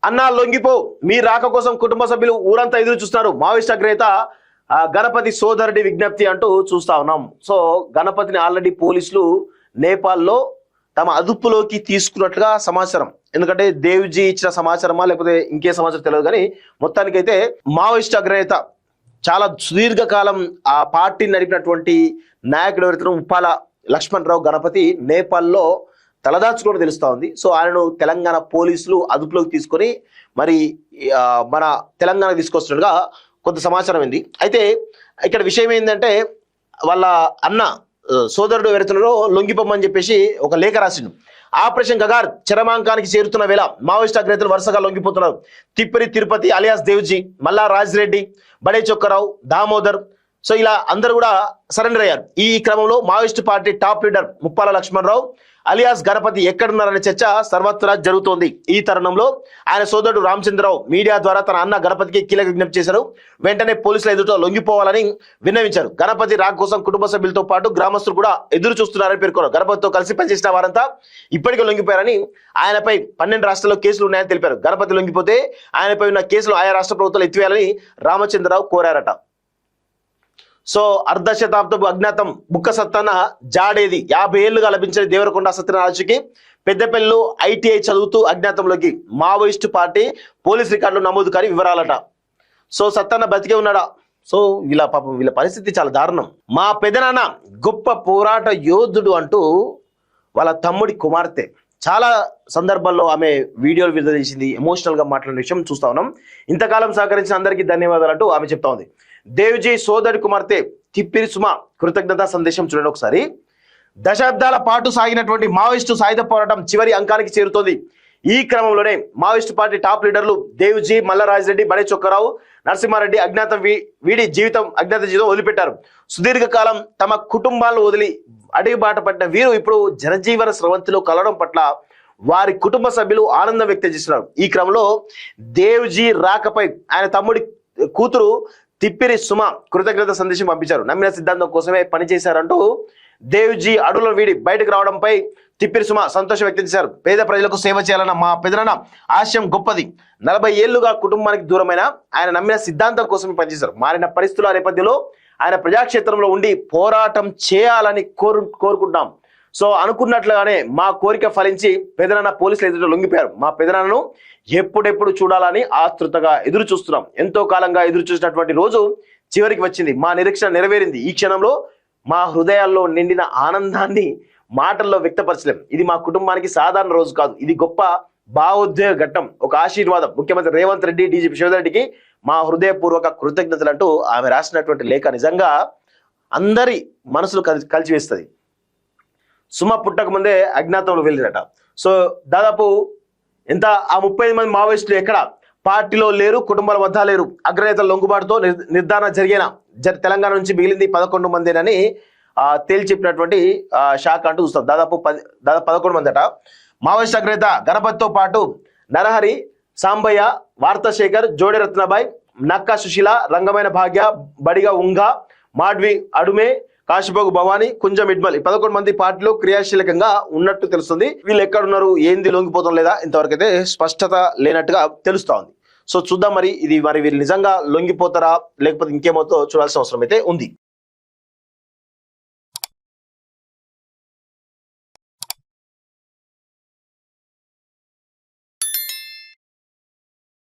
అన్నా లొంగిపో, మీ రాక కోసం కుటుంబ సభ్యులు ఊరంతా ఎదురు చూస్తున్నారు. మావోయిస్ట్ అగ్రనేత గణపతి సోదరుడి విజ్ఞప్తి అంటూ చూస్తా ఉన్నాం. సో గణపతిని ఆల్రెడీ పోలీసులు నేపాల్లో తమ అదుపులోకి తీసుకున్నట్లుగా సమాచారం. ఎందుకంటే దేవ్జీ ఇచ్చిన సమాచారమా లేకపోతే ఇంకే సమాచారం తెలియదు, కానీ మొత్తానికైతే మావోయిస్ట్ అగ్రనేత చాలా సుదీర్ఘకాలం ఆ పార్టీని నడిపినటువంటి నాయకుడు ఎవరైతే ఉప్పాల లక్ష్మణ్ రావు గణపతి నేపాల్లో తలదాచుకోవడం తెలుస్తా ఉంది. సో ఆయనను తెలంగాణ పోలీసులు అదుపులోకి తీసుకొని మరి మన తెలంగాణకు తీసుకొస్తున్నట్టుగా కొంత సమాచారం ఉంది. అయితే ఇక్కడ విషయం ఏంటంటే వాళ్ళ అన్న సోదరుడు ఎవరైతున్నారో లొంగిపోమని చెప్పేసి ఒక లేఖ రాసిండు. ఆపరేషన్ గగార్ చరమాంకానికి చేరుతున్న వేళ మావోయిస్ట్ అగ్రనేతలు వరుసగా లొంగిపోతున్నారు. తిప్పిరి తిరుపతి అలియాస్ దేవ్జీ, మల్లా రాజిరెడ్డి, బడే చొక్కరావు, దామోదర్, సో ఇలా అందరూ కూడా సరెండర్ అయ్యారు. ఈ క్రమంలో Maoist party top leader Muppala Lakshmanarao alias Ganapathy ఎక్కడున్నారనే చర్చ సర్వత్రా జరుగుతోంది. ఈ తరుణంలో ఆయన సోదరుడు రామచంద్రరావు మీడియా ద్వారా తన అన్న గణపతికి కీలక విజ్ఞప్తి చేశారు. వెంటనే పోలీసుల ఎదుట లొంగిపోవాలని విన్నవించారు. గణపతి రాక కోసం కుటుంబ సభ్యులతో పాటు గ్రామస్తులు కూడా ఎదురు చూస్తున్నారని పేర్కొన్నారు. గణపతితో కలిసి పనిచేసిన వారంతా ఇప్పటికే లొంగిపోయారని, ఆయనపై 12 రాష్ట్రాల్లో కేసులు ఉన్నాయని తెలిపారు. గణపతి లొంగిపోతే ఆయనపై ఉన్న కేసులు ఆయా రాష్ట్ర ప్రభుత్వాలు ఎత్తివేయాలని రామచంద్రరావు కోరారట. సో అర్ధ శతాబ్దపు అజ్ఞాతం బుక్క సత్తన్న జాడేది. 50 ఏళ్లుగా లభించిన దేవరకొండ సత్యనారాయణకి పెద్దపల్లిలో ITI చదువుతూ అజ్ఞాతంలోకి. మావోయిస్టు పార్టీ పోలీస్ రికార్డులు నమోదు కాని వివరాలట. సో సత్తన్న బతికే ఉన్నాడా? సో వీళ్ళ పరిస్థితి చాలా దారుణం. మా పెదనాన్న గొప్ప పోరాట యోధుడు అంటూ వాళ్ళ తమ్ముడి కుమార్తె చాలా సందర్భాల్లో ఆమె వీడియోలు విడుదల చేసింది, ఎమోషనల్ గా మాట్లాడిన విషయం చూస్తా ఉన్నాం. ఇంతకాలం సహకరించిన అందరికీ ధన్యవాదాలు అంటూ ఆమె చెప్తా ఉంది. దేవ్జీ సోదరి కుమార్తె తిప్పిరి సుమ కృతజ్ఞతా సందేశం చూడండి ఒకసారి. దశాబ్దాల పాటు సాగినటువంటి మావోయిస్టు సాయుధ పోరాటం చివరి అంకానికి చేరుతోంది. ఈ క్రమంలోనే మావోయిస్టు పార్టీ టాప్ లీడర్లు దేవ్జీ, మల్లరాజిరెడ్డి, బడే చొక్కరావు, నరసింహారెడ్డి అజ్ఞాత జీవితం వదిలిపెట్టారు. సుదీర్ఘకాలం తమ కుటుంబాలను వదిలి అడుగుబాట పట్టిన వీరు ఇప్పుడు జనజీవన స్రవంతిలో కలవడం పట్ల వారి కుటుంబ సభ్యులు ఆనందం వ్యక్తం చేస్తున్నారు. ఈ క్రమంలో దేవ్జీ రాకపై ఆయన తమ్ముడి కూతురు తిప్పిరి సుమ కృతజ్ఞత సందేశం పంపించారు. నమ్మిన సిద్ధాంతం కోసమే పనిచేశారంటూ దేవ్జీ అడవులను వీడి బయటకు రావడంపై తిప్పిరి సుమ సంతోషం వ్యక్తం చేశారు. పేద ప్రజలకు సేవ చేయాలన్న మా పెదనాన్న ఆశయం గొప్పది. 40 ఏళ్లుగా కుటుంబానికి దూరమైన ఆయన నమ్మిన సిద్ధాంతం కోసమే పనిచేశారు. మారిన పరిస్థితుల నేపథ్యంలో ఆయన ప్రజాక్షేత్రంలో ఉండి పోరాటం చేయాలని కోరుకుంటున్నాం. సో అనుకున్నట్లుగానే మా కోరిక ఫలించి పెదనాన్న పోలీసులు ఎదుట లొంగిపోయారు. మా పెదనాన్నను ఎప్పుడెప్పుడు చూడాలని ఆతృతగా ఎదురు చూస్తున్నాం. ఎంతో కాలంగా ఎదురు చూసినటువంటి రోజు చివరికి వచ్చింది. మా నిరీక్షణ నెరవేరింది. ఈ క్షణంలో మా హృదయాల్లో నిండిన ఆనందాన్ని మాటల్లో వ్యక్తపరచలేం. ఇది మా కుటుంబానికి సాధారణ రోజు కాదు, ఇది గొప్ప భావోద్వేగ ఘట్టం, ఒక ఆశీర్వాదం. ముఖ్యమంత్రి రేవంత్ రెడ్డి, డీజీపీ శివధరెడ్డికి మా హృదయపూర్వక కృతజ్ఞతలు అంటూ ఆమె రాసినటువంటి లేఖ నిజంగా అందరి మనసులు కలిచివేస్తుంది. సుమ పుట్టక ముందే అజ్ఞాతంలో వెళ్ళినట. సో దాదాపు ఎంత ఆ 35 మంది మావోయిస్టులు ఎక్కడ పార్టీలో లేరు, కుటుంబాల వద్ద లేరు. అగ్రనేతల లొంగుబాటుతో నిర్ధారణ తెలంగాణ నుంచి మిగిలింది 11 మందేనని తేల్చెప్పినటువంటి శాఖ అంటూ చూస్తాం. దాదాపు 11 మంది అట. మావోయిస్ట్ అగ్రనేత గణపతితో పాటు నరహరి, సాంబయ్య, వార్తాశేఖర్, జోడి రత్నబాయ్, నక్కా సుశీల, రంగమైన భాగ్య, బడిగా ఉంగా, మాడ్వి అడుమే, కాశీబాగు భవానీ, కుంజం ఇడ్మల్ 11 మంది పార్టీలో క్రియాశీలకంగా ఉన్నట్టు తెలుస్తుంది. వీళ్ళు ఎక్కడున్నారు, ఏంది లొంగిపోతాం లేదా ఇంతవరకు అయితే స్పష్టత లేనట్టుగా తెలుస్తా ఉంది. సో చూద్దాం మరి వీళ్ళు నిజంగా లొంగిపోతారా లేకపోతే ఇంకేమవుతో చూడాల్సిన అవసరం అయితే ఉంది.